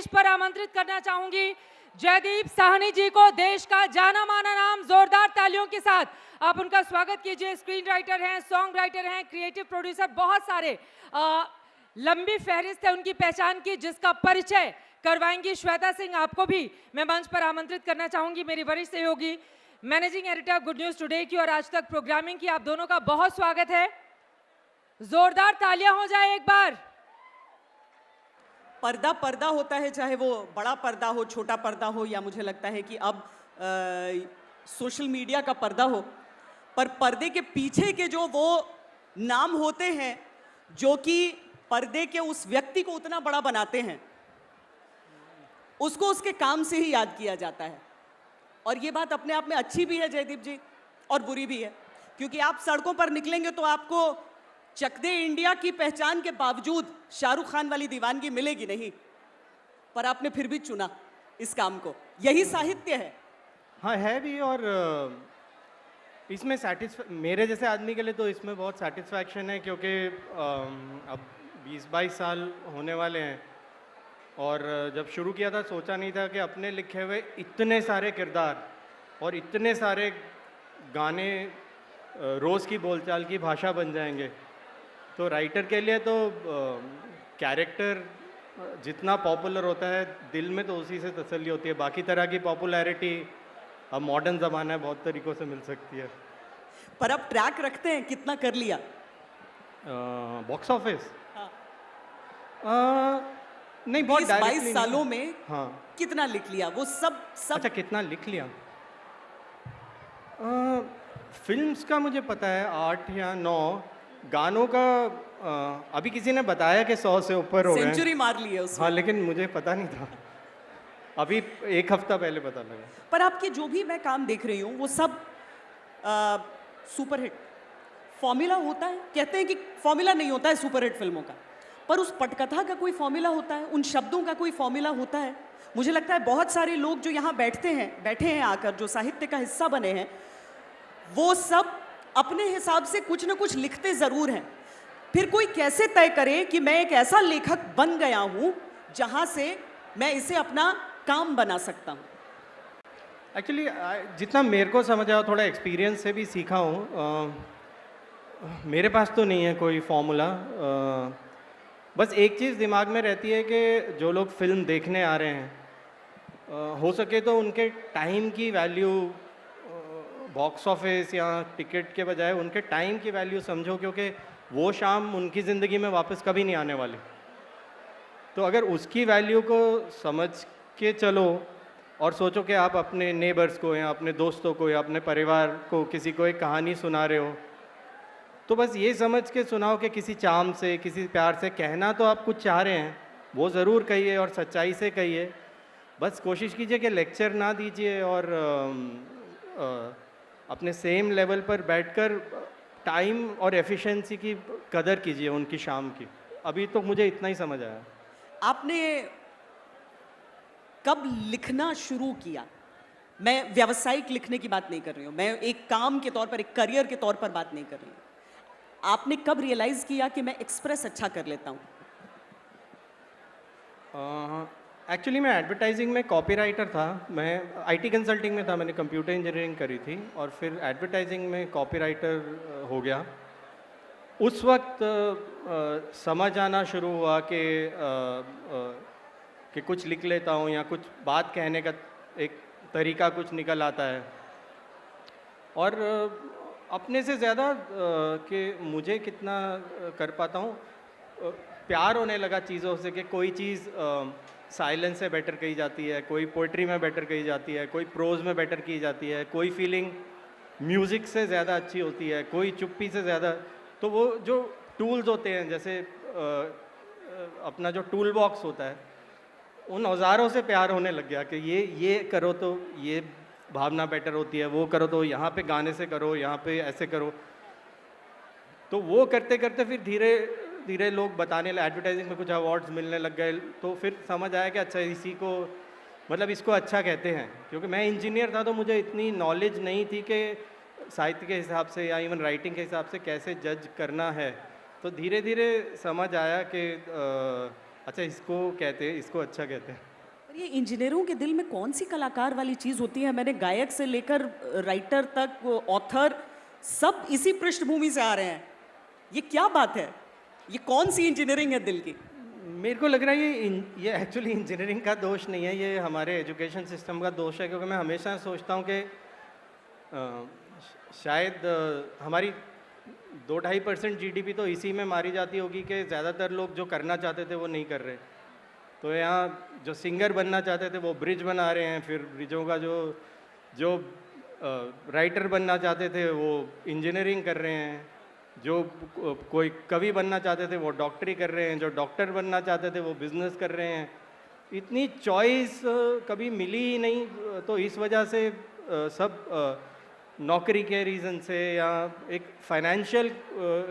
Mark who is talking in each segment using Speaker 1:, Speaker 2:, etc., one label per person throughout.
Speaker 1: Stage पर आमंत्रित करना चाहूंगी जयदीप साहनी जी को, देश का जाना माना नाम। जोरदार तालियों के साथ आप उनका स्वागत कीजिए। स्क्रीन राइटर हैं, सॉन्ग राइटर हैं, क्रिएटिव प्रोड्यूसर, बहुत सारे लंबी फहरिस्त है उनकी पहचान की, जिसका परिचय करवाएंगी श्वेता सिंह। आपको भी मैं मंच पर आमंत्रित करना चाहूंगी, मेरी वरिष्ठ सहयोगी managing editor good news today की और आज तक प्रोग्रामिंग की। आप दोनों का बहुत स्वागत है। जोरदार तालियां हो जाए एक बार।
Speaker 2: पर्दा पर्दा होता है, चाहे वो बड़ा पर्दा हो, छोटा पर्दा हो, या मुझे लगता है कि अब सोशल मीडिया का पर्दा हो, पर पर्दे के पीछे के जो वो नाम होते हैं जो कि पर्दे के उस व्यक्ति को उतना बड़ा बनाते हैं, उसको उसके काम से ही याद किया जाता है। और ये बात अपने आप में अच्छी भी है जयदीप जी, और बुरी भी है, क्योंकि आप सड़कों पर निकलेंगे तो आपको चक दे इंडिया की पहचान के बावजूद शाहरुख खान वाली दीवानगी मिलेगी नहीं, पर आपने फिर भी चुना इस काम को। यही साहित्य है।
Speaker 3: हाँ, है भी। और इसमें मेरे जैसे आदमी के लिए तो इसमें बहुत सेटिस्फैक्शन है, क्योंकि अब 20-22 साल होने वाले हैं और जब शुरू किया था सोचा नहीं था कि अपने लिखे हुए इतने सारे किरदार और इतने सारे गाने रोज़ की बोलचाल की भाषा बन जाएंगे। तो राइटर के लिए तो कैरेक्टर जितना पॉपुलर होता है दिल में तो उसी से तसल्ली होती है। बाकी तरह की पॉपुलैरिटी अब मॉडर्न ज़माना है, बहुत तरीक़ों से मिल सकती है।
Speaker 2: पर अब ट्रैक रखते हैं कितना कर लिया
Speaker 3: बॉक्स ऑफिस? नहीं, बहुत
Speaker 2: 22 सालों में
Speaker 3: हाँ
Speaker 2: कितना लिख लिया वो सब?
Speaker 3: अच्छा, कितना लिख लिया? फिल्म्स का मुझे पता है 8 या 9, गानों का अभी किसी ने बताया कि 100 से ऊपर हो गए,
Speaker 2: सेंचुरी मार ली है उसमें।
Speaker 3: हाँ, लेकिन मुझे पता नहीं था, अभी 1 हफ्ता पहले पता लगा।
Speaker 2: पर आपके जो भी मैं काम देख रही हूँ वो सब सुपरहिट फॉर्मूला होता है। कहते हैं कि फॉर्मूला नहीं होता है सुपरहिट फिल्मों का, पर उस पटकथा का कोई फॉर्मूला होता है, उन शब्दों का कोई फॉर्मूला होता है। मुझे लगता है बहुत सारे लोग जो यहाँ बैठे हैं आकर, जो साहित्य का हिस्सा बने हैं, वो सब अपने हिसाब से कुछ ना कुछ लिखते ज़रूर हैं। फिर कोई कैसे तय करे कि मैं एक ऐसा लेखक बन गया हूँ जहाँ से मैं इसे अपना काम बना सकता हूँ?
Speaker 3: एक्चुअली जितना मेरे को समझ आया, थोड़ा एक्सपीरियंस से भी सीखा हूँ, मेरे पास तो नहीं है कोई फॉर्मूला। बस एक चीज़ दिमाग में रहती है कि जो लोग फिल्म देखने आ रहे हैं, हो सके तो उनके टाइम की वैल्यू, बॉक्स ऑफिस या टिकट के बजाय उनके टाइम की वैल्यू समझो, क्योंकि वो शाम उनकी ज़िंदगी में वापस कभी नहीं आने वाली। तो अगर उसकी वैल्यू को समझ के चलो और सोचो कि आप अपने नेबर्स को या अपने दोस्तों को या अपने परिवार को किसी को एक कहानी सुना रहे हो, तो बस ये समझ के सुनाओ कि किसी चाम से, किसी प्यार से कहना तो आप कुछ चाह रहे हैं, वो ज़रूर कहिए और सच्चाई से कहिए। बस कोशिश कीजिए कि लेक्चर ना दीजिए और अपने सेम लेवल पर बैठकर टाइम और एफिशिएंसी की कदर कीजिए उनकी शाम की। अभी तो मुझे इतना ही समझ आया।
Speaker 2: आपने कब लिखना शुरू किया? मैं व्यावसायिक लिखने की बात नहीं कर रही हूँ, मैं एक काम के तौर पर, एक करियर के तौर पर बात नहीं कर रही हूँ। आपने कब रियलाइज़ किया कि मैं एक्सप्रेस अच्छा कर लेता हूँ?
Speaker 3: एक्चुअली मैं एडवर्टाइजिंग में कॉपीराइटर था। मैं आईटी कंसल्टिंग में था, मैंने कंप्यूटर इंजीनियरिंग करी थी और फिर एडवर्टाइजिंग में कॉपीराइटर हो गया। उस वक्त समझ आना शुरू हुआ कि कुछ लिख लेता हूँ या कुछ बात कहने का एक तरीका कुछ निकल आता है, और अपने से ज़्यादा कि मुझे कितना कर पाता हूँ, प्यार होने लगा चीज़ों से, कि कोई चीज़ साइलेंस से बेटर कही जाती है, कोई पोइट्री में बेटर कही जाती है, कोई प्रोज में बेटर की जाती है, कोई फीलिंग म्यूज़िक से ज़्यादा अच्छी होती है, कोई चुप्पी से ज़्यादा। तो वो जो टूल्स होते हैं, जैसे अपना जो टूल बॉक्स होता है, उन औजारों से प्यार होने लग गया कि ये करो तो ये भावना बेटर होती है, वो करो तो यहाँ पे गाने से करो, यहाँ पे ऐसे करो। तो वो करते करते फिर धीरे धीरे लोग बताने लगे, एडवर्टाइजिंग में कुछ अवार्ड्स मिलने लग गए, तो फिर समझ आया कि अच्छा इसी को, मतलब इसको अच्छा कहते हैं। क्योंकि मैं इंजीनियर था तो मुझे इतनी नॉलेज नहीं थी कि साहित्य के हिसाब से या इवन राइटिंग के हिसाब से कैसे जज करना है। तो धीरे धीरे समझ आया कि अच्छा इसको कहते हैं, इसको अच्छा कहते हैं।
Speaker 2: और ये इंजीनियरों के दिल में कौन सी कलाकार वाली चीज़ होती है? मैंने गायक से लेकर राइटर तक, ऑथर, सब इसी पृष्ठभूमि से आ रहे हैं। ये क्या बात है? ये कौन सी इंजीनियरिंग है दिल की?
Speaker 3: मेरे को लग रहा है ये एक्चुअली इंजीनियरिंग का दोष नहीं है, ये हमारे एजुकेशन सिस्टम का दोष है। क्योंकि मैं हमेशा सोचता हूँ कि शायद हमारी 2-2.5% जीडीपी तो इसी में मारी जाती होगी कि ज़्यादातर लोग जो करना चाहते थे वो नहीं कर रहे। तो यहाँ जो सिंगर बनना चाहते थे वो ब्रिज बना रहे हैं, फिर ब्रिजों का जो जो राइटर बनना चाहते थे वो इंजीनियरिंग कर रहे हैं, जो कोई कवि बनना चाहते थे वो डॉक्टरी कर रहे हैं, जो डॉक्टर बनना चाहते थे वो बिजनेस कर रहे हैं। इतनी चॉइस कभी मिली ही नहीं, तो इस वजह से सब नौकरी के रीज़न से या एक फाइनेंशियल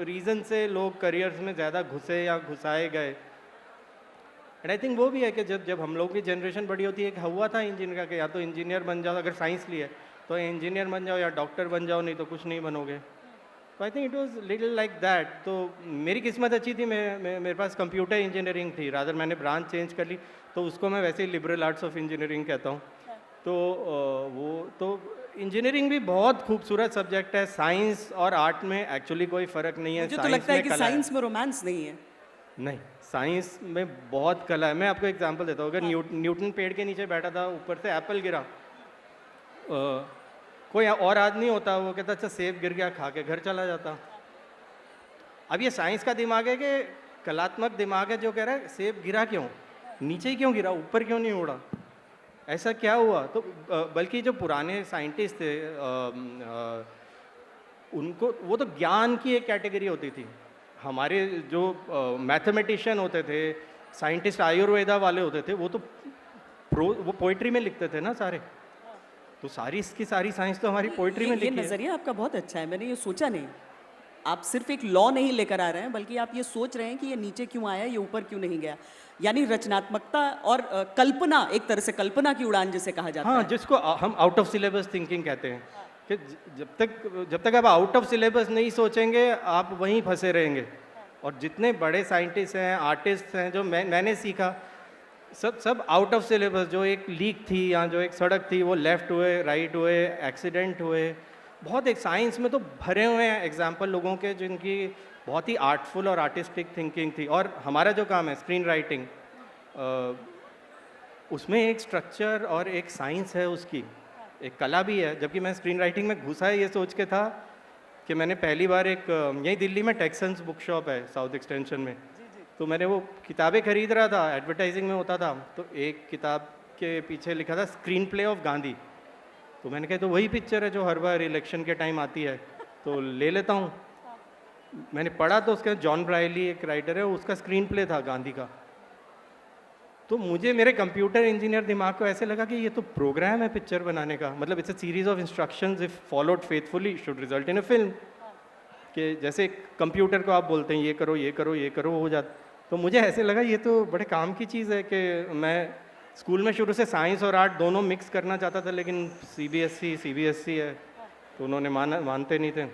Speaker 3: रीज़न से लोग करियर्स में ज़्यादा घुसे या घुसाए गए। एंड आई थिंक वो भी है कि जब हम लोग की जनरेशन बड़ी होती है, कि हुआ था इंजीनियर का कि या तो इंजीनियर बन जाओ, अगर साइंस लिया तो इंजीनियर बन जाओ या डॉक्टर बन जाओ, नहीं तो कुछ नहीं बनोगे। तो I think it was little like that. तो मेरी किस्मत अच्छी थी, मेरे पास कंप्यूटर इंजीनियरिंग थी, रादर मैंने ब्रांच चेंज कर ली, तो उसको मैं वैसे ही लिबरल आर्ट्स ऑफ इंजीनियरिंग कहता हूँ। तो वो तो इंजीनियरिंग भी बहुत खूबसूरत सब्जेक्ट है। साइंस और आर्ट में एक्चुअली कोई फ़र्क नहीं है।
Speaker 2: मुझे तो लगता है कि साइंस में रोमांस नहीं है।
Speaker 3: नहीं, साइंस में बहुत कला है। मैं आपको एग्जांपल देता हूँ। अगर न्यूटन पेड़ के नीचे बैठा था, ऊपर से एप्पल गिरा, कोई और आदमी होता, वो कहता अच्छा सेब गिर गया, खा के घर चला जाता। अब ये साइंस का दिमाग है कि कलात्मक दिमाग है जो कह रहा है सेब गिरा क्यों, नीचे ही क्यों गिरा, ऊपर क्यों नहीं उड़ा, ऐसा क्या हुआ। तो बल्कि जो पुराने साइंटिस्ट थे उनको, वो तो ज्ञान की एक कैटेगरी होती थी। हमारे जो मैथमेटिशियन होते थे, साइंटिस्ट आयुर्वेदा वाले होते थे, वो तो वो पोइट्री में लिखते थे ना सारे। तो सारी इसकी सारी साइंस तो हमारी पोइट्री में लिखी है।
Speaker 2: ये नज़रिया आपका बहुत अच्छा है, मैंने ये सोचा नहीं। आप सिर्फ एक लॉ नहीं लेकर आ रहे हैं, बल्कि आप ये सोच रहे हैं कि ये नीचे क्यों आया, ये ऊपर क्यों नहीं गया। यानी रचनात्मकता और कल्पना, एक तरह से कल्पना की उड़ान जिसे कहा जाता है।
Speaker 3: हाँ, जिसको हम आउट ऑफ सिलेबस थिंकिंग कहते हैं। कि जब तक आप आउट ऑफ सिलेबस नहीं सोचेंगे, आप वहीं फंसे रहेंगे। और जितने बड़े साइंटिस्ट हैं, आर्टिस्ट हैं, जो मैंने सीखा, सब आउट ऑफ सिलेबस। जो एक लीक थी या जो एक सड़क थी, वो लेफ्ट हुए, राइट हुए, एक्सीडेंट हुए। बहुत एक साइंस में तो भरे हुए हैं एग्जाम्पल लोगों के जिनकी बहुत ही आर्टफुल और आर्टिस्टिक थिंकिंग थी। और हमारा जो काम है स्क्रीन राइटिंग, उसमें एक स्ट्रक्चर और एक साइंस है, उसकी एक कला भी है। जबकि मैं स्क्रीन राइटिंग में घुसा ये सोच के था कि मैंने पहली बार एक, यही दिल्ली में टेक्सन्स बुक शॉप है साउथ एक्सटेंशन में, तो मैंने वो किताबें खरीद रहा था, एडवर्टाइजिंग में होता था, तो एक किताब के पीछे लिखा था स्क्रीन प्ले ऑफ गांधी। तो मैंने कहा तो वही पिक्चर है जो हर बार इलेक्शन के टाइम आती है, तो ले लेता हूँ। मैंने पढ़ा तो उसके जॉन ब्रायली एक राइटर है, उसका स्क्रीन प्ले था गांधी का। तो मुझे मेरे कंप्यूटर इंजीनियर दिमाग को ऐसे लगा कि ये तो प्रोग्राम है पिक्चर बनाने का, मतलब it's a series of instructions if followed faithfully should result in a film. कि जैसे कंप्यूटर को आप बोलते हैं ये करो ये करो ये करो, हो जाता। तो मुझे ऐसे लगा ये तो बड़े काम की चीज़ है कि मैं स्कूल में शुरू से साइंस और आर्ट दोनों मिक्स करना चाहता था, लेकिन सीबीएसई है, तो उन्होंने मानते नहीं थे।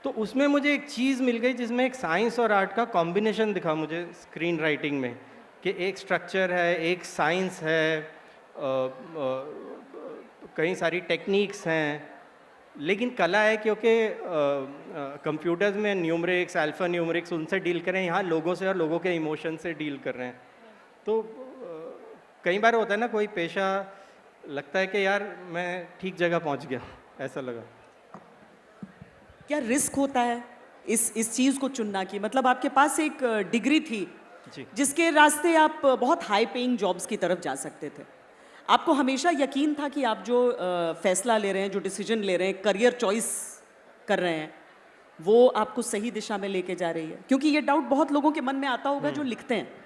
Speaker 3: तो उसमें मुझे एक चीज़ मिल गई जिसमें एक साइंस और आर्ट का कॉम्बिनेशन दिखा मुझे स्क्रीन राइटिंग में, कि एक स्ट्रक्चर है, एक साइंस है, कई सारी टेक्निक्स हैं, लेकिन कला है। क्योंकि कंप्यूटर्स में न्यूमरिक्स, अल्फा न्यूमरिक्स, उनसे डील कर रहे हैं, यहाँ लोगों से और लोगों के इमोशन से डील कर रहे हैं। तो कई बार होता है ना, कोई पेशा लगता है कि यार मैं ठीक जगह पहुँच गया, ऐसा लगा।
Speaker 2: क्या रिस्क होता है इस चीज़ को चुनना की? मतलब आपके पास एक डिग्री थी
Speaker 3: जी,
Speaker 2: जिसके रास्ते आप बहुत हाई पेइंग जॉब्स की तरफ जा सकते थे। आपको हमेशा यकीन था कि आप जो फैसला ले रहे हैं, जो डिसीजन ले रहे हैं, करियर चॉइस कर रहे हैं, वो आपको सही दिशा में लेके जा रही है? क्योंकि ये डाउट बहुत लोगों के मन में आता होगा जो लिखते हैं।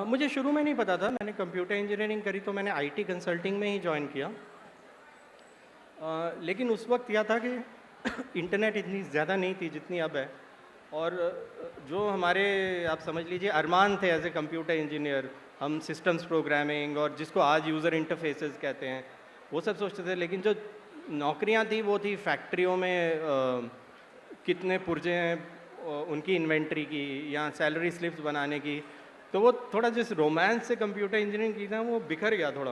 Speaker 3: मुझे शुरू में नहीं पता था। मैंने कंप्यूटर इंजीनियरिंग करी तो मैंने आईटी कंसल्टिंग में ही ज्वाइन किया। लेकिन उस वक्त यह था कि इंटरनेट इतनी ज़्यादा नहीं थी जितनी अब है। और जो हमारे, आप समझ लीजिए, अरमान थे एज ए कंप्यूटर इंजीनियर, हम सिस्टम्स प्रोग्रामिंग और जिसको आज यूज़र इंटरफेसेस कहते हैं, वो सब सोचते थे। लेकिन जो नौकरियां थी वो थी फैक्ट्रियों में कितने पुर्जे हैं उनकी इन्वेंट्री की, या सैलरी स्लिप्स बनाने की। तो वो थोड़ा जिस रोमांस से कंप्यूटर इंजीनियरिंग की था वो बिखर गया थोड़ा।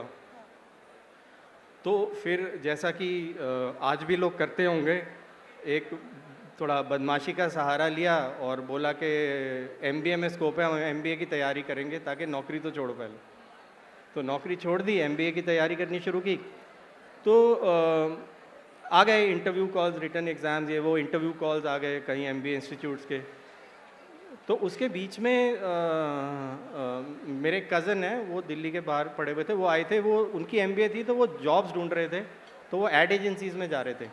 Speaker 3: तो फिर जैसा कि आज भी लोग करते होंगे, एक थोड़ा बदमाशी का सहारा लिया और बोला कि एमबीए में स्कोप है, हम एमबीए की तैयारी करेंगे ताकि नौकरी तो छोड़ो पहले। तो नौकरी छोड़ दी, एमबीए की तैयारी करनी शुरू की। तो आ गए इंटरव्यू कॉल्स, रिटन एग्ज़ाम्स, ये वो इंटरव्यू कॉल्स आ गए कहीं एमबीए इंस्टीट्यूट्स के। तो उसके बीच में मेरे कज़न हैं, वो दिल्ली के बाहर पढ़े हुए थे, वो आए थे, वो उनकी एमबीए थी तो वो जॉब्स ढूंढ रहे थे, तो वो एड एजेंसीज़ में जा रहे थे।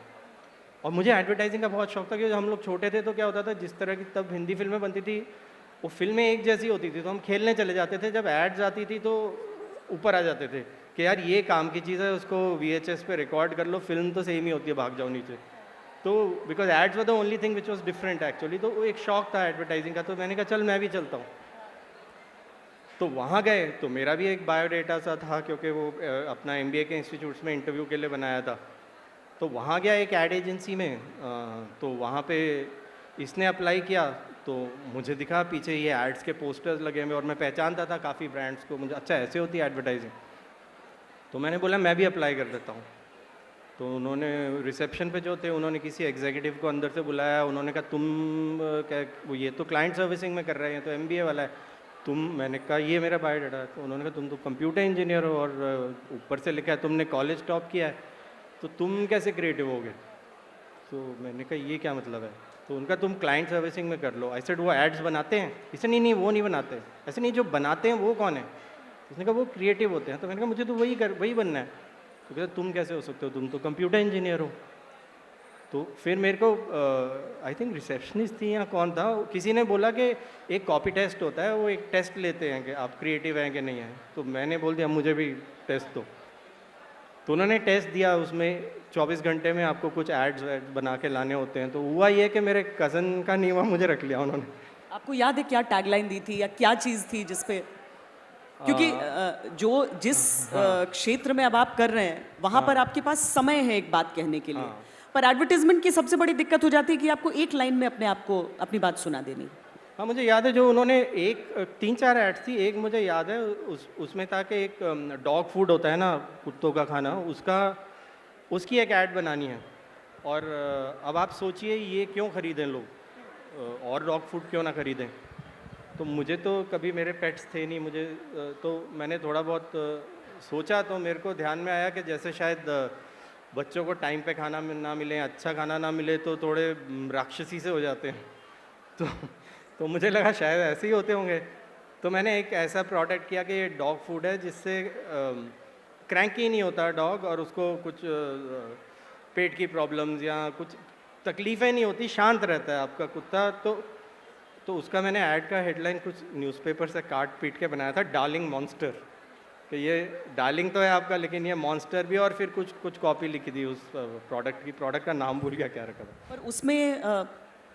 Speaker 3: और मुझे एडवर्टाइजिंग का बहुत शौक था, क्योंकि हम लोग छोटे थे तो क्या होता था, जिस तरह की तब हिंदी फिल्में बनती थी वो फिल्में एक जैसी होती थी, तो हम खेलने चले जाते थे। जब एड्स आती थी तो ऊपर आ जाते थे कि यार ये काम की चीज़ है, उसको VHS पे रिकॉर्ड कर लो, फिल्म तो सेम ही होती है, भाग जाओ नीचे। तो because ads were the only thing which was different actually. तो वो एक शौक था एडवर्टाइजिंग का, तो मैंने कहा चल मैं भी चलता हूँ। तो वहाँ गए तो मेरा भी एक बायोडेटा सा था, क्योंकि वो अपना MBA के इंस्टीट्यूट्स में इंटरव्यू के लिए बनाया था। तो वहाँ गया एक एड एजेंसी में, तो वहाँ पे इसने अप्लाई किया, तो मुझे दिखा पीछे ये एड्स के पोस्टर्स लगे हुए और मैं पहचानता था काफ़ी ब्रांड्स को, मुझे अच्छा ऐसे होती है एडवर्टाइजिंग। तो मैंने बोला मैं भी अप्लाई कर देता हूँ। तो उन्होंने रिसेप्शन पे जो थे, उन्होंने किसी एग्जीक्यूटिव को अंदर से बुलाया, उन्होंने कहा तुम क्या, वो ये तो क्लाइंट सर्विसिंग में कर रहे हैं, तो MBA वाला है तुम। मैंने कहा ये मेरा बायोडाटा है। तो उन्होंने कहा तुम तो कंप्यूटर इंजीनियर हो और ऊपर से लिखा है तुमने कॉलेज टॉप किया है, तो तुम कैसे क्रिएटिव होगे। तो मैंने कहा ये क्या मतलब है। तो उनका तुम क्लाइंट सर्विसिंग में कर लो। आई सेड वो एड्स बनाते हैं। इसे नहीं नहीं वो नहीं बनाते। ऐसे नहीं, जो बनाते हैं वो कौन है। उसने कहा वो क्रिएटिव होते हैं। तो मैंने कहा मुझे तो वही बनना है। तो कहते तुम कैसे हो सकते हो, तुम तो कंप्यूटर इंजीनियर हो। तो फिर मेरे को आई थिंक रिसेप्शनिस्ट थी या कौन था, किसी ने बोला कि एक कॉपी टेस्ट होता है, वो एक टेस्ट लेते हैं कि आप क्रिएटिव हैं कि नहीं हैं। तो मैंने बोल दिया मुझे भी टेस्ट दो। तो उन्होंने टेस्ट दिया, उसमें 24 घंटे में आपको कुछ एड्स बना के लाने होते हैं। तो हुआ ये कि मेरे कज़न का नीवा मुझे रख लिया उन्होंने।
Speaker 2: आपको याद है क्या टैगलाइन दी थी या क्या चीज़ थी जिसपे, क्योंकि जिस क्षेत्र में अब आप कर रहे हैं वहाँ पर आपके पास समय है एक बात कहने के लिए, पर एडवर्टीजमेंट की सबसे बड़ी दिक्कत हो जाती है कि आपको एक लाइन में अपने आप को अपनी बात सुना देनी।
Speaker 3: हाँ मुझे याद है, जो उन्होंने 3-4 एड्स थी। एक मुझे याद है उसमें था कि एक डॉग फूड होता है ना, कुत्तों का खाना, उसकी एक ऐड बनानी है। और अब आप सोचिए ये क्यों ख़रीदें लोग, और डॉग फूड क्यों ना ख़रीदें। तो मुझे तो कभी मेरे पेट्स थे नहीं, मुझे तो मैंने थोड़ा बहुत सोचा, तो मेरे को ध्यान में आया कि जैसे शायद बच्चों को टाइम पे खाना ना मिले, अच्छा खाना ना मिले तो थोड़े राक्षसी से हो जाते हैं। तो मुझे लगा शायद ऐसे ही होते होंगे। तो मैंने एक ऐसा प्रोडक्ट किया कि ये डॉग फूड है जिससे क्रैंकी नहीं होता डॉग, और उसको कुछ पेट की प्रॉब्लम्स या कुछ तकलीफ़ें नहीं होती, शांत रहता है आपका कुत्ता। तो उसका मैंने ऐड का हेडलाइन कुछ न्यूज़पेपर से काट पीट के बनाया था, डार्लिंग मॉन्स्टर। कि ये डार्लिंग तो है आपका, लेकिन ये मॉन्स्टर भी। और फिर कुछ कॉपी लिखी थी उस प्रोडक्ट की, प्रोडक्ट का नाम भूल गया क्या रखा था।
Speaker 2: पर उसमें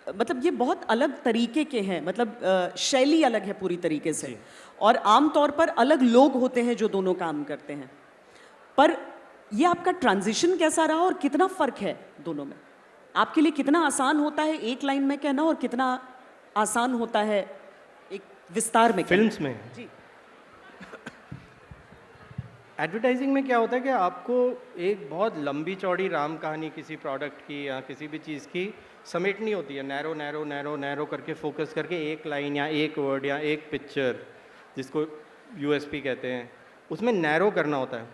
Speaker 2: मतलब ये बहुत अलग तरीके के हैं, मतलब शैली अलग है पूरी तरीके से, और आमतौर पर अलग लोग होते हैं जो दोनों काम करते हैं। पर ये आपका ट्रांजिशन कैसा रहा और कितना फ़र्क है दोनों में? आपके लिए कितना आसान होता है एक लाइन में कहना और कितना आसान होता है एक विस्तार में?
Speaker 3: फिल्म्स में
Speaker 2: जी,
Speaker 3: एडवर्टाइजिंग में क्या होता है कि आपको एक बहुत लंबी चौड़ी राम कहानी किसी प्रोडक्ट की या किसी भी चीज़ की समेटनी होती है, नैरो नैरो नैरो नैरो करके, फोकस करके एक लाइन या एक वर्ड या एक पिक्चर, जिसको USP कहते हैं, उसमें नैरो करना होता है।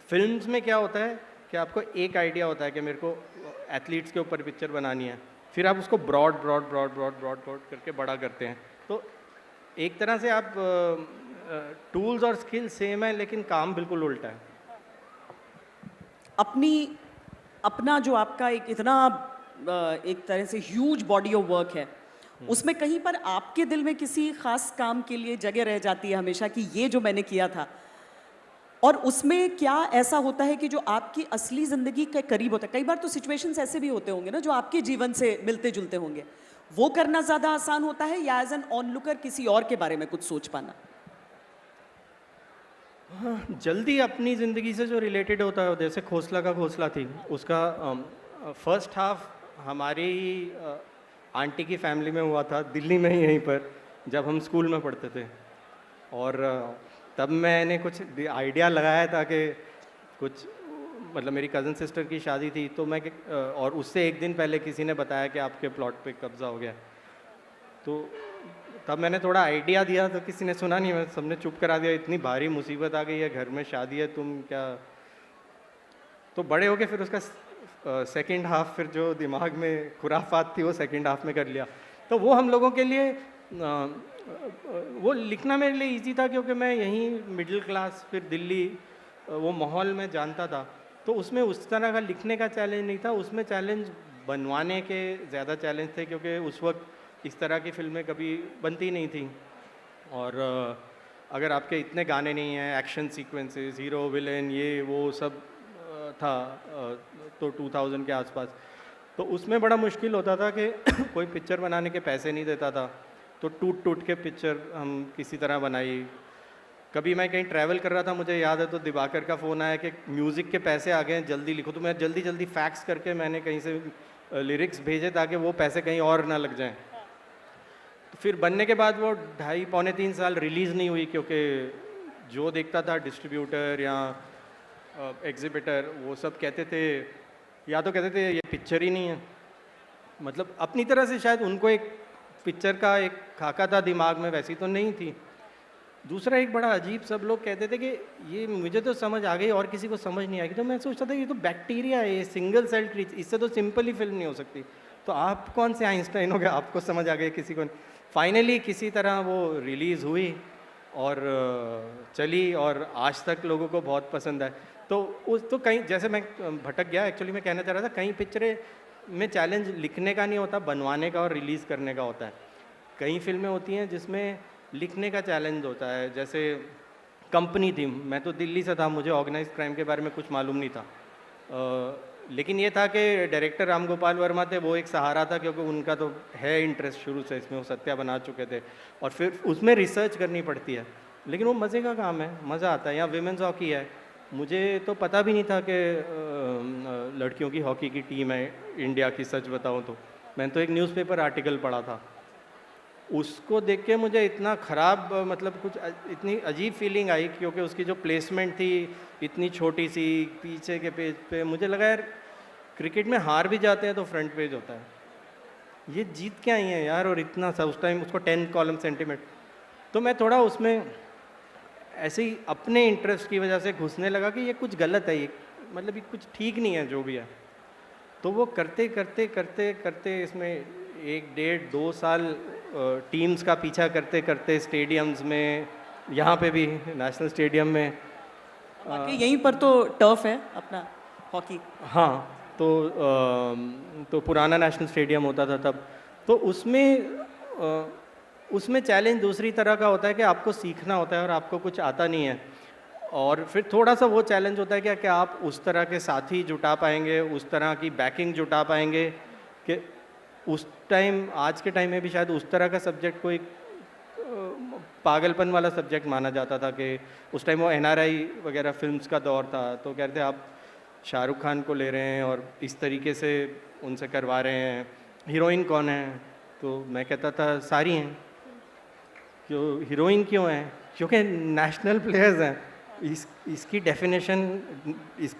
Speaker 3: फिल्म्स में क्या होता है कि आपको एक आइडिया होता है कि मेरे को एथलीट्स के ऊपर पिक्चर बनानी है, फिर आप उसको broad broad broad broad broad broad करके बड़ा करते हैं। तो एक तरह से आप टूल्स और स्किल सेम है, लेकिन काम बिल्कुल उल्टा है।
Speaker 2: अपना जो आपका एक इतना एक तरह से ह्यूज बॉडी ऑफ वर्क है, उसमें कहीं पर आपके दिल में किसी खास काम के लिए जगह रह जाती है हमेशा कि ये जो मैंने किया था, और उसमें क्या ऐसा होता है कि जो आपकी असली ज़िंदगी के करीब होता है? कई बार तो सिचुएशंस ऐसे भी होते होंगे ना जो आपके जीवन से मिलते जुलते होंगे, वो करना ज़्यादा आसान होता है या एज एन ऑनलुकर किसी और के बारे में कुछ सोच पाना?
Speaker 3: हाँ, जल्दी अपनी ज़िंदगी से जो रिलेटेड होता है, जैसे खोसला का खोसला थी, उसका फर्स्ट हाफ हमारी आंटी की फैमिली में हुआ था, दिल्ली में ही, यहीं पर। जब हम स्कूल में पढ़ते थे। और तब मैंने कुछ आइडिया लगाया था कि कुछ मतलब मेरी कज़न सिस्टर की शादी थी, तो मैं और उससे एक दिन पहले किसी ने बताया कि आपके प्लॉट पे कब्ज़ा हो गया। तो तब मैंने थोड़ा आइडिया दिया तो किसी ने सुना नहीं, मैं सबने चुप करा दिया, इतनी भारी मुसीबत आ गई है, घर में शादी है, तुम क्या। तो बड़े हो के फिर उसका सेकंड हाफ, फिर जो दिमाग में खुराफात थी वो सेकंड हाफ में कर लिया। तो वो हम लोगों के लिए वो लिखना मेरे लिए इजी था, क्योंकि मैं यहीं मिडिल क्लास, फिर दिल्ली, वो माहौल में जानता था। तो उसमें उस तरह का लिखने का चैलेंज नहीं था, उसमें चैलेंज बनवाने के ज़्यादा चैलेंज थे, क्योंकि उस वक्त इस तरह की फिल्में कभी बनती नहीं थी। और अगर आपके इतने गाने नहीं हैं, एक्शन सीक्वेंसेस, हीरो विलेन, ये वो सब था, तो 2000 के आसपास, तो उसमें बड़ा मुश्किल होता था कि कोई पिक्चर बनाने के पैसे नहीं देता था, तो टूट टूट के पिक्चर हम किसी तरह बनाई। कभी मैं कहीं ट्रैवल कर रहा था, मुझे याद है, तो दिवाकर का फ़ोन आया कि म्यूज़िक के पैसे आ गए हैं, जल्दी लिखो। तो मैं जल्दी जल्दी फैक्स करके मैंने कहीं से लिरिक्स भेजे ताकि वो पैसे कहीं और ना लग जाएं। तो फिर बनने के बाद वो 2.5 पौने 3 साल रिलीज़ नहीं हुई, क्योंकि जो देखता था डिस्ट्रीब्यूटर या एग्जिबिटर, वो सब कहते थे, या तो कहते थे ये पिक्चर ही नहीं है। मतलब अपनी तरह से शायद उनको एक पिक्चर का एक खाका था दिमाग में, वैसी तो नहीं थी। दूसरा एक बड़ा अजीब, सब लोग कहते थे कि ये मुझे तो समझ आ गई और किसी को समझ नहीं आएगी। तो मैं सोचता था ये तो बैक्टीरिया है, ये सिंगल सेल क्रीचर, इससे तो सिंपल ही फिल्म नहीं हो सकती। तो आप कौन से आइंस्टाइन हो गए, आपको समझ आ गई, किसी को नहीं। फाइनली किसी तरह वो रिलीज़ हुई और चली, और आज तक लोगों को बहुत पसंद है। तो उस तो कहीं, जैसे मैं भटक गया, एक्चुअली मैं कहना चाह रहा था, कई पिक्चरें में चैलेंज लिखने का नहीं होता, बनवाने का और रिलीज़ करने का होता है। कई फिल्में होती हैं जिसमें लिखने का चैलेंज होता है, जैसे कंपनी थी, मैं तो दिल्ली से था, मुझे ऑर्गेनाइज क्राइम के बारे में कुछ मालूम नहीं था, लेकिन ये था कि डायरेक्टर राम गोपाल वर्मा थे, वो एक सहारा था, क्योंकि उनका तो है इंटरेस्ट शुरू से इसमें, वो सत्या बना चुके थे, और फिर उसमें रिसर्च करनी पड़ती है, लेकिन वो मज़े का काम है, मज़ा आता है। या विमेंस हॉकी है, मुझे तो पता भी नहीं था कि लड़कियों की हॉकी की टीम है इंडिया की, सच बताऊँ तो मैंने तो एक न्यूज़पेपर आर्टिकल पढ़ा था, उसको देख के मुझे इतना ख़राब, मतलब कुछ इतनी अजीब फीलिंग आई, क्योंकि उसकी जो प्लेसमेंट थी इतनी छोटी सी, पीछे के पेज पे, मुझे लगा यार क्रिकेट में हार भी जाते हैं तो फ्रंट पेज होता है, ये जीत के आई हैं यार, और इतना सा उस टाइम उसको 10 कॉलम सेंटीमेंट। तो मैं थोड़ा उसमें ऐसे ही अपने इंटरेस्ट की वजह से घुसने लगा कि ये कुछ गलत है, ये मतलब ये कुछ ठीक नहीं है जो भी है। तो वो करते करते करते करते इसमें 1 डेढ़ 2 साल टीम्स का पीछा करते करते, स्टेडियम्स में, यहाँ पे भी नेशनल स्टेडियम में,
Speaker 2: बाकी यहीं पर तो टर्फ है अपना हॉकी।
Speaker 3: हाँ, तो पुराना नेशनल स्टेडियम होता था तब। तो उसमें चैलेंज दूसरी तरह का होता है कि आपको सीखना होता है और आपको कुछ आता नहीं है, और फिर थोड़ा सा वो चैलेंज होता है कि आप उस तरह के साथी जुटा पाएंगे, उस तरह की बैकिंग जुटा पाएंगे कि उस टाइम, आज के टाइम में भी शायद उस तरह का सब्जेक्ट कोई पागलपन वाला सब्जेक्ट माना जाता था, कि उस टाइम वो NRI वगैरह फिल्म्स का दौर था, तो कहते आप शाहरुख खान को ले रहे हैं और इस तरीके से उनसे करवा रहे हैं, हीरोइन कौन है, तो मैं कहता था सारी हैं। क्यों हीरोइन क्यों हैं? क्योंकि नेशनल प्लेयर्स हैं। इसकी डेफिनेशन,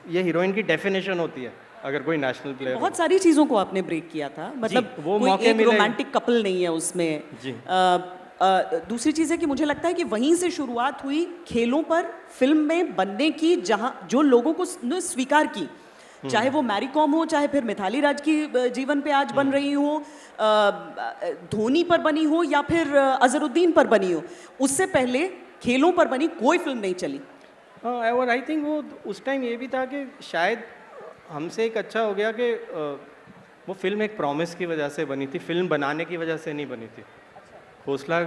Speaker 3: ये हीरोइन की डेफिनेशन होती है अगर कोई नेशनल प्लेयर।
Speaker 2: बहुत सारी चीज़ों को आपने ब्रेक किया था, मतलब
Speaker 3: वो
Speaker 2: कोई
Speaker 3: मौके
Speaker 2: एक
Speaker 3: मिले।
Speaker 2: रोमांटिक कपल नहीं है उसमें
Speaker 3: जी।
Speaker 2: दूसरी चीज़ है कि मुझे लगता है कि वहीं से शुरुआत हुई खेलों पर फिल्म में बनने की, जहां जो लोगों को स्वीकार की, चाहे वो मैरी कॉम हो, चाहे फिर मिथाली राज की जीवन पे आज बन रही हो, धोनी पर बनी हो, या फिर अजहरुद्दीन पर बनी हो, उससे पहले खेलों पर बनी कोई फिल्म नहीं चली।
Speaker 3: और आई थिंक वो उस टाइम ये भी था कि शायद हमसे एक अच्छा हो गया कि वो फिल्म एक प्रॉमिस की वजह से बनी थी, फिल्म बनाने की वजह से नहीं बनी थी। हौसला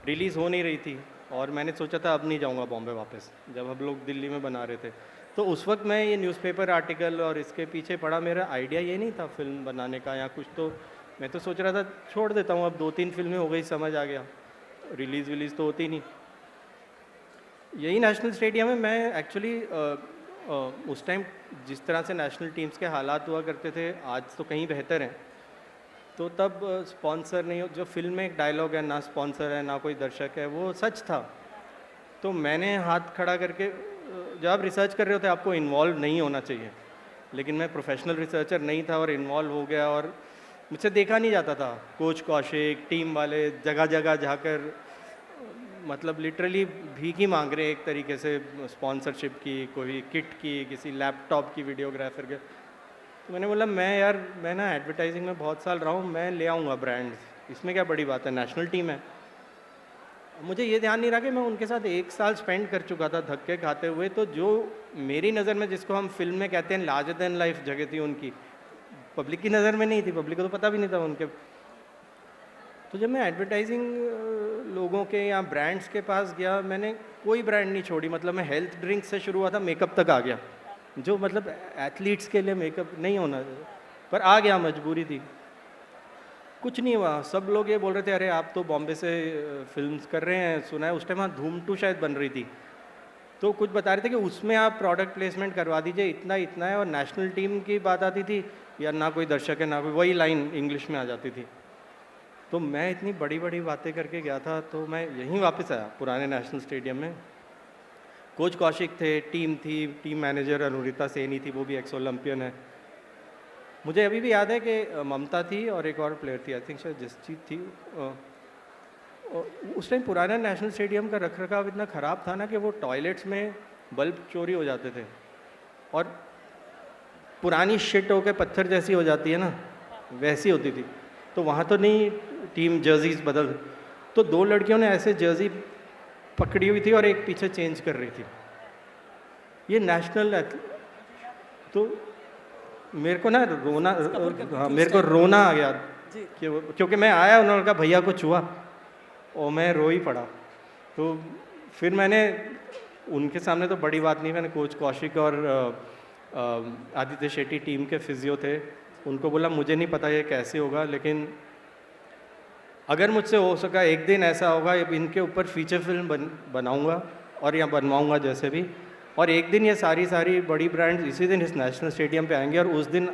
Speaker 3: रिलीज़ हो नहीं रही थी, और मैंने सोचा था अब नहीं जाऊंगा बॉम्बे वापस, जब हम लोग दिल्ली में बना रहे थे। तो उस वक्त मैं ये न्यूज़पेपर आर्टिकल और इसके पीछे पड़ा, मेरा आइडिया ये नहीं था फिल्म बनाने का या कुछ, तो मैं तो सोच रहा था छोड़ देता हूँ, अब 2-3 फिल्में हो गई, समझ आ गया, रिलीज़ तो होती नहीं। यही नेशनल स्टेडियम में मैं एक्चुअली उस टाइम जिस तरह से नेशनल टीम्स के हालात हुआ करते थे, आज तो कहीं बेहतर हैं, तो तब स्पॉन्सर नहीं हो, जो फिल्म में एक डायलॉग है, ना स्पॉन्सर है ना कोई दर्शक है, वो सच था। तो मैंने हाथ खड़ा करके, जब आप रिसर्च कर रहे होते आपको इन्वॉल्व नहीं होना चाहिए, लेकिन मैं प्रोफेशनल रिसर्चर नहीं था और इन्वॉल्व हो गया, और मुझसे देखा नहीं जाता था। कोच कौशिक, टीम वाले जगह जगह जाकर मतलब लिटरली भीख ही मांग रहे हैं एक तरीके से, स्पॉन्सरशिप की, कोई किट की, किसी लैपटॉप की, वीडियोग्राफर के। तो मैंने बोला मैं ना एडवर्टाइजिंग में बहुत साल रहा हूँ, मैं ले आऊँगा ब्रांड्स, इसमें क्या बड़ी बात है, नेशनल टीम है। मुझे ये ध्यान नहीं रहा कि मैं उनके साथ 1 साल स्पेंड कर चुका था धक्के खाते हुए। तो जो मेरी नज़र में, जिसको हम फिल्म में कहते हैं लार्जर देन लाइफ जगह थी उनकी, पब्लिक की नज़र में नहीं थी, पब्लिक को तो पता भी नहीं था उनके। तो जब मैं एडवर्टाइजिंग लोगों के या ब्रांड्स के पास गया, मैंने कोई ब्रांड नहीं छोड़ी। मतलब मैं हेल्थ ड्रिंक से शुरू हुआ था, मेकअप तक आ गया, जो मतलब एथलीट्स के लिए मेकअप नहीं होना, पर आ गया, मजबूरी थी। कुछ नहीं हुआ। सब लोग ये बोल रहे थे, अरे आप तो बॉम्बे से फिल्म्स कर रहे हैं, सुना है उस टाइम वहाँ धूम 2 शायद बन रही थी, तो कुछ बता रहे थे कि उसमें आप प्रोडक्ट प्लेसमेंट करवा दीजिए, इतना इतना है। और नेशनल टीम की बात आती थी, या ना कोई दर्शक है ना कोई, वही लाइन इंग्लिश में आ जाती थी। तो मैं इतनी बड़ी बड़ी बातें करके गया था, तो मैं यहीं वापस आया पुराने नेशनल स्टेडियम में। कोच कौशिक थे, टीम थी, टीम मैनेजर अनुरिता सेनी थी, वो भी एक्स ओलंपियन है। मुझे अभी भी याद है कि ममता थी और एक और प्लेयर थी, आई थिंक शायद जसजीत थी। उस टाइम पुराना नेशनल स्टेडियम का रखरखाव इतना ख़राब था ना कि वो टॉयलेट्स में बल्ब चोरी हो जाते थे, और पुरानी शिट होकर पत्थर जैसी हो जाती है ना, वैसी होती थी। तो वहाँ तो नहीं टीम जर्सीज बदल, तो 2 लड़कियों ने ऐसे जर्सी पकड़ी हुई थी और एक पीछे चेंज कर रही थी। ये नेशनल, तो मेरे को ना रोना, हाँ मेरे को रोना आ गया क्योंकि मैं आया, उन्होंने कहा भैया कुछ हुआ, और मैं रो ही पड़ा। तो फिर मैंने उनके सामने, तो बड़ी बात नहीं, मैंने कोच कौशिक और आदित्य शेट्टी टीम के फिजियो थे, उनको बोला मुझे नहीं पता ये कैसे होगा, लेकिन अगर मुझसे हो सका एक दिन ऐसा होगा, इनके ऊपर फीचर फिल्म बनाऊंगा और या बनवाऊंगा जैसे भी, और एक दिन ये सारी बड़ी ब्रांड्स इसी दिन इस नेशनल स्टेडियम पे आएंगे, और उस दिन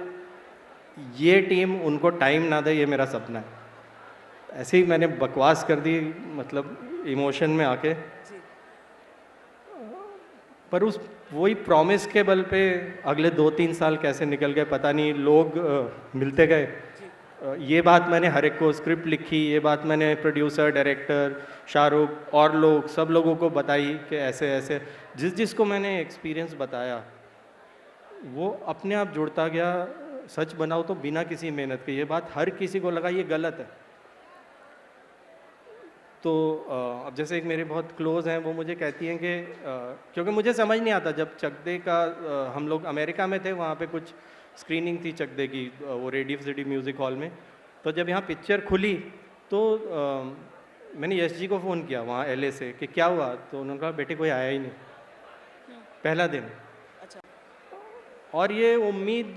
Speaker 3: ये टीम उनको टाइम ना दे, ये मेरा सपना है। ऐसे ही मैंने बकवास कर दी, मतलब इमोशन में आके, पर उस वही प्रॉमिस के बल पे अगले 2-3 साल कैसे निकल गए पता नहीं। लोग मिलते गए, ये बात मैंने हर एक को स्क्रिप्ट लिखी, ये बात मैंने प्रोड्यूसर, डायरेक्टर, शाहरुख और लोग, सब लोगों को बताई कि ऐसे ऐसे। जिसको मैंने एक्सपीरियंस बताया वो अपने आप जुड़ता गया। सच बनाओ तो बिना किसी मेहनत के, ये बात हर किसी को लगा ये गलत है। तो अब जैसे एक मेरे बहुत क्लोज हैं, वो मुझे कहती हैं कि क्योंकि मुझे समझ नहीं आता, जब चक दे का हम लोग अमेरिका में थे, वहाँ पे कुछ स्क्रीनिंग थी चक दे की, वो रेडियो सिटी म्यूज़िक हॉल में। तो जब यहाँ पिक्चर खुली तो मैंने यश जी को फ़ोन किया वहाँ LA से कि क्या हुआ, तो उन्होंने कहा बेटे कोई आया ही नहीं पहला दिन।
Speaker 2: अच्छा।
Speaker 3: और ये उम्मीद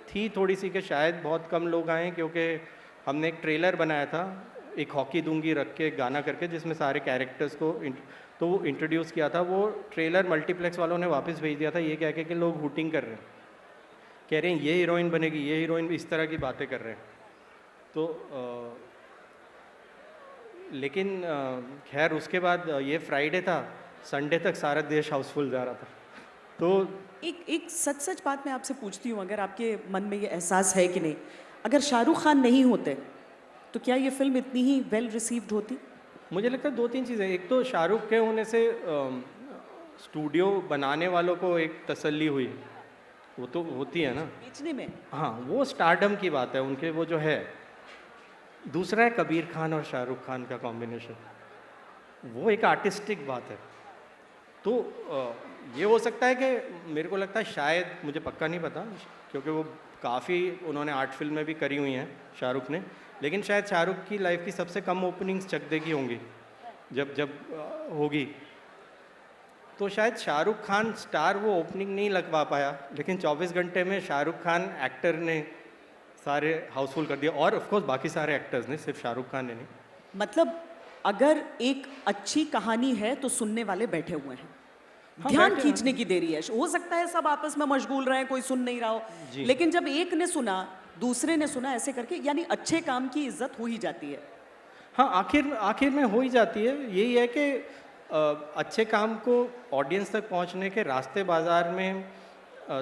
Speaker 3: थी थोड़ी सी कि शायद बहुत कम लोग आए, क्योंकि हमने एक ट्रेलर बनाया था, एक हॉकी दूंगी रख के गाना करके, जिसमें सारे कैरेक्टर्स को तो वो इंट्रोड्यूस किया था। वो ट्रेलर मल्टीप्लेक्स वालों ने वापस भेज दिया था, ये कह के कि लोग हूटिंग कर रहे हैं, कह रहे हैं ये हीरोइन बनेगी, ये हीरोइन, इस तरह की बातें कर रहे हैं। तो लेकिन खैर उसके बाद ये फ्राइडे था, संडे तक सारा देश हाउसफुल जा रहा था। तो
Speaker 2: एक सच बात मैं आपसे पूछती हूँ, अगर आपके मन में ये एहसास है कि नहीं, अगर शाहरुख खान नहीं होते तो क्या ये फिल्म इतनी ही वेल रिसीव्ड होती?
Speaker 3: मुझे लगता है 2-3 चीज़ें। एक तो शाहरुख के होने से स्टूडियो बनाने वालों को एक तसल्ली हुई, वो तो होती है ना
Speaker 2: बेचने में।
Speaker 3: हाँ, वो स्टारडम की बात है उनके, वो जो है। दूसरा है कबीर खान और शाहरुख खान का कॉम्बिनेशन, वो एक आर्टिस्टिक बात है। तो ये हो सकता है कि मेरे को लगता है, शायद, मुझे पक्का नहीं पता, क्योंकि वो काफ़ी उन्होंने आर्ट फिल्में भी करी हुई हैं शाहरुख ने, लेकिन शायद शाहरुख की लाइफ की सबसे कम ओपनिंग्स चक दे की होंगी, जब होगी। तो शायद शाहरुख खान स्टार वो ओपनिंग नहीं लगवा पाया, लेकिन 24 घंटे में शाहरुख खान एक्टर ने सारे हाउसफुल कर दिया, और ऑफ कोर्स बाकी सारे एक्टर्स ने, सिर्फ शाहरुख खान ने नहीं।
Speaker 2: मतलब अगर एक अच्छी कहानी है तो सुनने वाले बैठे हुए हैं,
Speaker 3: हाँ,
Speaker 2: ध्यान
Speaker 3: बैठे
Speaker 2: खींचने की देरी है। हो सकता है सब आपस में मशगूल रहे, कोई सुन नहीं रहा हो, लेकिन जब एक ने सुना दूसरे ने सुना ऐसे करके, यानी अच्छे काम की इज्जत हो ही जाती है।
Speaker 3: हाँ, आखिर आखिर में हो ही जाती है। यही है कि अच्छे काम को ऑडियंस तक पहुंचने के रास्ते बाज़ार में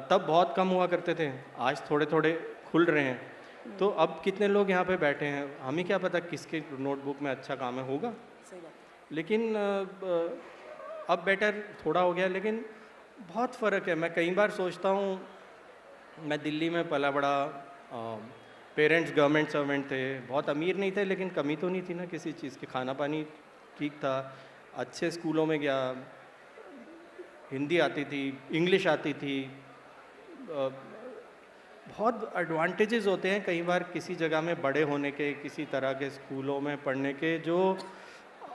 Speaker 3: तब बहुत कम हुआ करते थे, आज थोड़े थोड़े खुल रहे हैं। तो अब कितने लोग यहाँ पे बैठे हैं, हमें क्या पता किसके नोटबुक में अच्छा काम है, होगा।
Speaker 2: सही बात।
Speaker 3: लेकिन अब बेटर थोड़ा हो गया, लेकिन बहुत फ़र्क है। मैं कई बार सोचता हूँ, मैं दिल्ली में पला बड़ा, पेरेंट्स गवर्नमेंट सर्वेंट थे, बहुत अमीर नहीं थे लेकिन कमी तो नहीं थी ना किसी चीज़ की, खाना पानी ठीक था, अच्छे स्कूलों में गया, हिंदी आती थी, इंग्लिश आती थी। बहुत एडवांटेजेस होते हैं कई बार किसी जगह में बड़े होने के, किसी तरह के स्कूलों में पढ़ने के, जो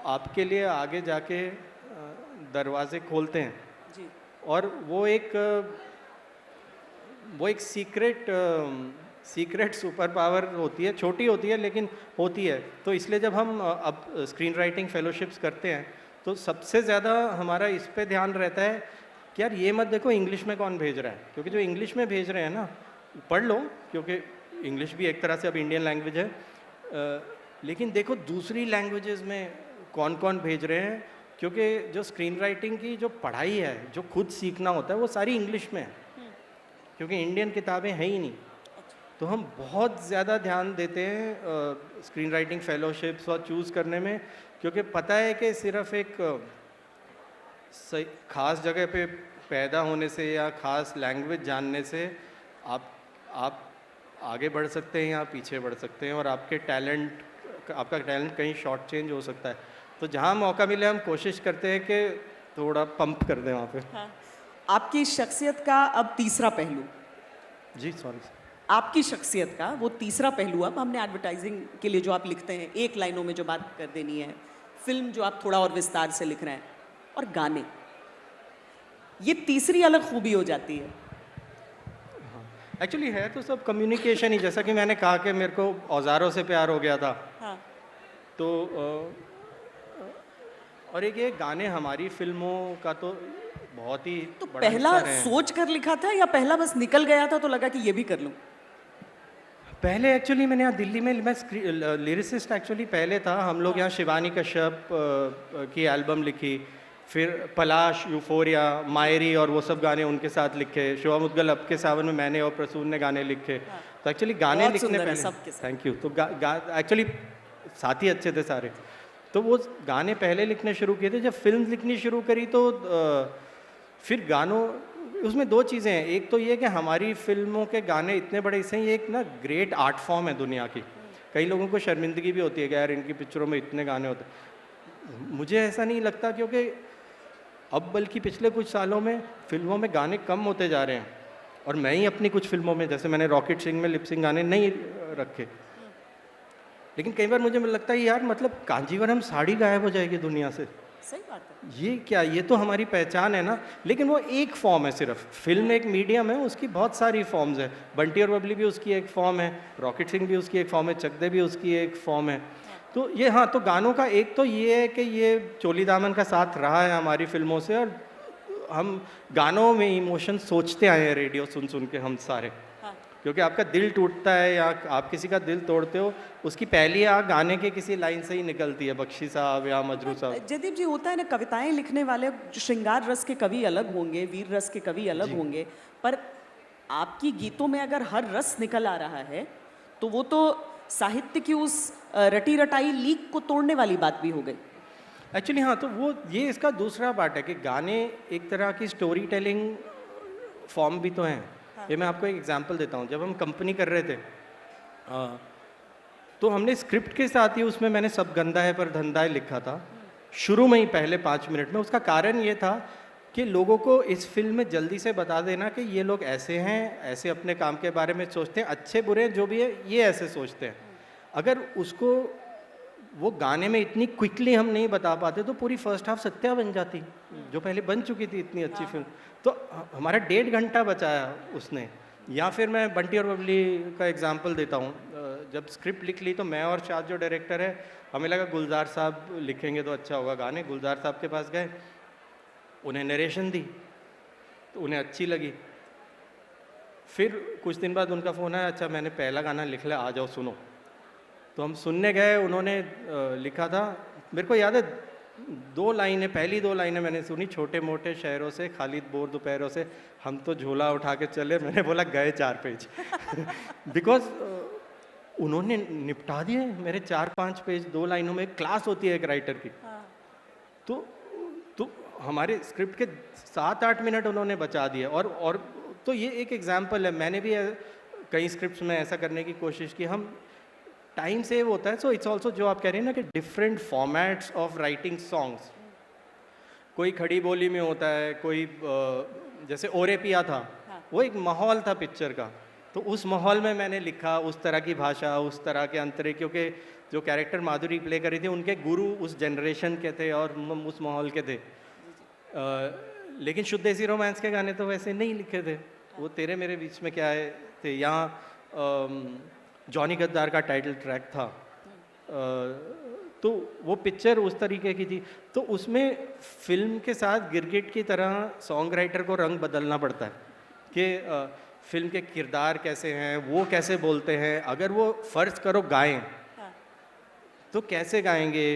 Speaker 3: आपके लिए आगे जाके दरवाजे खोलते हैं।
Speaker 2: जी।
Speaker 3: और वो एक सीक्रेट सुपर पावर होती है, छोटी होती है लेकिन होती है। तो इसलिए जब हम अब स्क्रीन राइटिंग फेलोशिप्स करते हैं तो सबसे ज़्यादा हमारा इस पे ध्यान रहता है कि यार ये मत देखो इंग्लिश में कौन भेज रहा है, क्योंकि जो इंग्लिश में भेज रहे हैं ना, पढ़ लो, क्योंकि इंग्लिश भी एक तरह से अब इंडियन लैंग्वेज है, लेकिन देखो दूसरी लैंग्वेजेस में कौन कौन भेज रहे हैं, क्योंकि जो स्क्रीन राइटिंग की जो पढ़ाई है, जो खुद सीखना होता है, वो सारी इंग्लिश में है, क्योंकि इंडियन किताबें हैं ही नहीं। तो हम बहुत ज़्यादा ध्यान देते हैं स्क्रीन राइटिंग फेलोशिप्स और चूज़ करने में, क्योंकि पता है कि सिर्फ एक सही ख़ास जगह पे पैदा होने से या ख़ास लैंग्वेज जानने से आप आगे बढ़ सकते हैं या पीछे बढ़ सकते हैं, और आपका टैलेंट कहीं शॉर्ट चेंज हो सकता है। तो जहाँ मौका मिले हम कोशिश करते हैं कि थोड़ा पंप कर दें वहाँ पे।
Speaker 2: हाँ। आपकी शख्सियत का अब तीसरा पहलू,
Speaker 3: जी सॉरी।
Speaker 2: आपकी शख्सियत का वो तीसरा पहलू, अब हमने एडवर्टाइजिंग के लिए जो आप लिखते हैं, एक लाइनों में जो बात कर देनी है, फिल्म जो आप थोड़ा और विस्तार से लिख रहे हैं, और गाने, ये तीसरी अलग खूबी हो जाती है।
Speaker 3: एक्चुअली है तो सब कम्युनिकेशन ही, जैसा कि मैंने कहा कि मेरे को औजारों से प्यार हो गया था।
Speaker 2: हाँ।
Speaker 3: तो और एक ये गाने हमारी फिल्मों का तो बहुत ही
Speaker 2: तो
Speaker 3: बड़ा
Speaker 2: पहला
Speaker 3: हिस्सा रहे हैं।
Speaker 2: सोच कर लिखा था या पहला बस निकल गया था तो लगा कि ये भी कर लूं?
Speaker 3: पहले एक्चुअली मैंने यहाँ दिल्ली में, मैं लिरिसिस्ट एक्चुअली पहले था, हम लोग यहाँ शिवानी कश्यप की एल्बम लिखी, फिर पलाश, यूफोरिया, मायरी और वो सब गाने उनके साथ लिखे, शिवा मुद्गल अब के सावन में मैंने और प्रसून ने गाने लिखे।
Speaker 2: हाँ।
Speaker 3: तो एक्चुअली गाने
Speaker 2: बहुत
Speaker 3: लिखने
Speaker 2: सुंदर है
Speaker 3: पहले,
Speaker 2: सबके साथ।
Speaker 3: Thank you. तो एक्चुअली साथी अच्छे थे सारे, तो वो गाने पहले लिखने शुरू किए थे। जब फिल्म लिखनी शुरू करी तो फिर गानों, उसमें दो चीज़ें हैं, एक तो ये कि हमारी फिल्मों के गाने इतने बड़े हिस्से हैं, ये एक ना ग्रेट आर्ट फॉर्म है दुनिया की। कई लोगों को शर्मिंदगी भी होती है कि यार इनकी पिक्चरों में इतने गाने होते हैं। मुझे ऐसा नहीं लगता, क्योंकि अब बल्कि पिछले कुछ सालों में फिल्मों में गाने कम होते जा रहे हैं, और मैं ही अपनी कुछ फिल्मों में, जैसे मैंने रॉकेट सिंह में लिपसिंग गाने नहीं रखे, लेकिन कई बार मुझे लगता है यार मतलब कांजीवरम साड़ी गायब हो जाएगी दुनिया से,
Speaker 2: सही बात है।
Speaker 3: ये क्या, ये तो हमारी पहचान है ना। लेकिन वो एक फॉर्म है, सिर्फ फिल्म एक मीडियम है, उसकी बहुत सारी फॉर्म्स है। बंटी और बबली भी उसकी एक फॉर्म है, रॉकेट सिंह भी उसकी एक फॉर्म है, चक दे भी उसकी एक फॉर्म है। तो ये, हाँ, तो गानों का एक तो ये है कि ये चोली दामन का साथ रहा है हमारी फिल्मों से, और हम गानों में इमोशन सोचते आए हैं रेडियो सुन सुन के हम सारे।
Speaker 2: हाँ।
Speaker 3: क्योंकि आपका दिल टूटता है या आप किसी का दिल तोड़ते हो, उसकी पहली आग गाने के किसी लाइन से ही निकलती है, बख्शी साहब या मजरू साहब।
Speaker 2: जयदीप जी, होता है ना, कविताएं लिखने वाले जो श्रृंगार रस के कवि अलग होंगे, वीर रस के कवि अलग होंगे, पर आपकी गीतों में अगर हर रस निकल आ रहा है तो वो तो साहित्य की उस रटी रटाई लीक को तोड़ने वाली बात भी हो गई।
Speaker 3: एक्चुअली हाँ, तो वो ये इसका दूसरा पार्ट है कि गाने एक तरह की स्टोरी टेलिंग फॉर्म भी तो हैं।
Speaker 2: हाँ।
Speaker 3: ये मैं आपको एक एग्जांपल देता हूँ। जब हम कंपनी कर रहे थे तो हमने स्क्रिप्ट के साथ ही उसमें मैंने सब गंदा है पर धंधा है लिखा था, शुरू में ही पहले 5 मिनट में। उसका कारण ये था कि लोगों को इस फिल्म में जल्दी से बता देना कि ये लोग ऐसे हैं, ऐसे अपने काम के बारे में सोचते हैं, अच्छे बुरे जो भी है ये ऐसे सोचते हैं। अगर उसको वो गाने में इतनी क्विकली हम नहीं बता पाते तो पूरी फर्स्ट हाफ सत्या बन जाती, जो पहले बन चुकी थी इतनी अच्छी फिल्म। तो हमारा 1.5 घंटा बचाया उसने। या फिर मैं बंटी और बबली का एग्जांपल देता हूँ। जब स्क्रिप्ट लिख ली तो मैं और शाद जो डायरेक्टर है, हमें लगा गुलजार साहब लिखेंगे तो अच्छा होगा गाने। गुलजार साहब के पास गए, उन्हें नरेशन दी तो उन्हें अच्छी लगी, फिर कुछ दिन बाद उनका फ़ोन आया, अच्छा मैंने पहला गाना लिख लिया, आ जाओ सुनो। तो हम सुनने गए, उन्होंने लिखा था, मेरे को याद है 2 लाइनें, पहली 2 लाइनें मैंने सुनी, छोटे मोटे शहरों से खालिद बोर दोपहरों से हम तो झोला उठा के चले, मैंने बोला गए 4 पेज बिकॉज उन्होंने निपटा दिए मेरे 4-5 पेज 2 लाइनों में। क्लास होती है एक राइटर की। तो हमारे स्क्रिप्ट के 7-8 मिनट उन्होंने बचा दिए। और तो ये एक एग्जाम्पल है, मैंने भी कई स्क्रिप्ट्स में ऐसा करने की कोशिश की। हम टाइम सेव होता है। सो इट्स ऑल्सो जो आप कह रहे हैं ना कि different formats of writing songs. कोई खड़ी बोली में होता है, कोई जैसे ओरे पिया था, वो एक माहौल था पिक्चर का, तो उस माहौल में मैंने लिखा, उस तरह की भाषा, उस तरह के अंतरे, क्योंकि जो कैरेक्टर माधुरी प्ले करी थी उनके गुरु उस जनरेशन के थे और उस माहौल के थे। लेकिन शुद्ध देसी रोमांस के गाने तो वैसे नहीं लिखे थे, वो तेरे मेरे बीच में क्या है थे। यहाँ जॉनी गद्दार का टाइटल ट्रैक था, तो वो पिक्चर उस तरीके की थी। तो उसमें फिल्म के साथ गिरगिट की तरह सॉन्ग राइटर को रंग बदलना पड़ता है कि फिल्म के किरदार कैसे हैं, वो कैसे बोलते हैं। अगर वो फ़र्ज़ करो गाएं तो कैसे गाएंगे,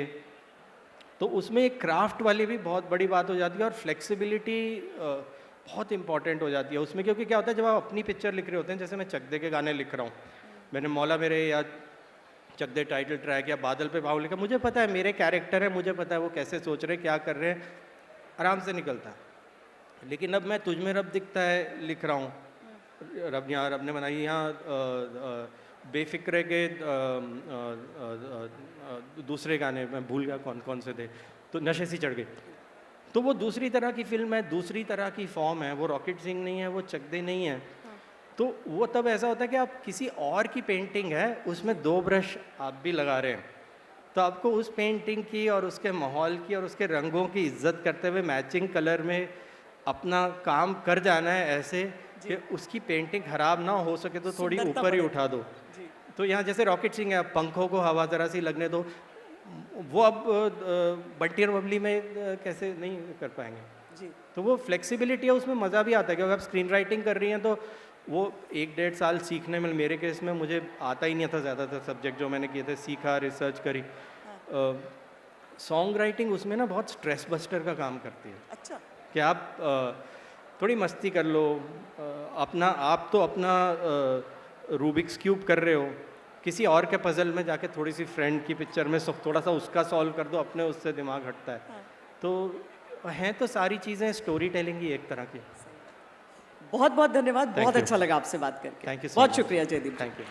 Speaker 3: तो उसमें एक क्राफ्ट वाली भी बहुत बड़ी बात हो जाती है और फ्लेक्सिबिलिटी बहुत इंपॉर्टेंट हो जाती है उसमें। क्योंकि क्या होता है, जब आप अपनी पिक्चर लिख रहे होते हैं, जैसे मैं चक दे के गाने लिख रहा हूँ, मैंने मौला मेरे या चक दे टाइटल ट्रैक या बादल पे भाव लिखा, मुझे पता है मेरे कैरेक्टर है, मुझे पता है वो कैसे सोच रहे हैं, क्या कर रहे हैं, आराम से निकलता है। लेकिन अब मैं तुझ में रब दिखता है लिख रहा हूँ, रब यहाँ रब ने बनाई, यहाँ बेफिक्रे के दूसरे गाने मैं भूल गया कौन कौन से थे, तो नशे सी चढ़ गई, तो वो दूसरी तरह की फिल्म है, दूसरी तरह की फॉर्म है, वो रॉकेट सिंह नहीं है, वो चक दे नहीं है। तो वो तब ऐसा होता है कि आप किसी और की पेंटिंग है, उसमें 2 ब्रश आप भी लगा रहे हैं, तो आपको उस पेंटिंग की और उसके माहौल की और उसके रंगों की इज्जत करते हुए मैचिंग कलर में अपना काम कर जाना है, ऐसे कि उसकी पेंटिंग खराब ना हो सके तो थोड़ी ऊपर ही उठा दो। तो यहाँ जैसे रॉकेट सिंह है, अब पंखों को हवा ज़रा सी लगने दो, वो अब बंटी और बबली में कैसे नहीं कर पाएंगे जी। तो वो फ्लेक्सिबिलिटी है, उसमें मज़ा भी आता है। क्योंकि आप स्क्रीन राइटिंग कर रही हैं तो वो 1-1.5 साल सीखने में, मेरे केस में मुझे आता ही नहीं था ज़्यादातर सब्जेक्ट जो मैंने किए थे, सीखा, रिसर्च करी। सॉन्ग राइटिंग उसमें ना बहुत स्ट्रेस बस्टर का काम करती है। अच्छा, कि आप थोड़ी मस्ती कर लो, आप तो अपना रूबिक्स क्यूब कर रहे हो, किसी और के पजल में जाके थोड़ी सी फ्रेंड की पिक्चर में थोड़ा सा उसका सॉल्व कर दो, अपने उससे दिमाग हटता है। तो हैं तो सारी चीज़ें स्टोरी टेलिंग ही एक तरह की।
Speaker 2: बहुत बहुत धन्यवाद, बहुत अच्छा लगा आपसे बात करके।
Speaker 3: थैंक यू,
Speaker 2: बहुत शुक्रिया जयदीप।
Speaker 3: Thank you.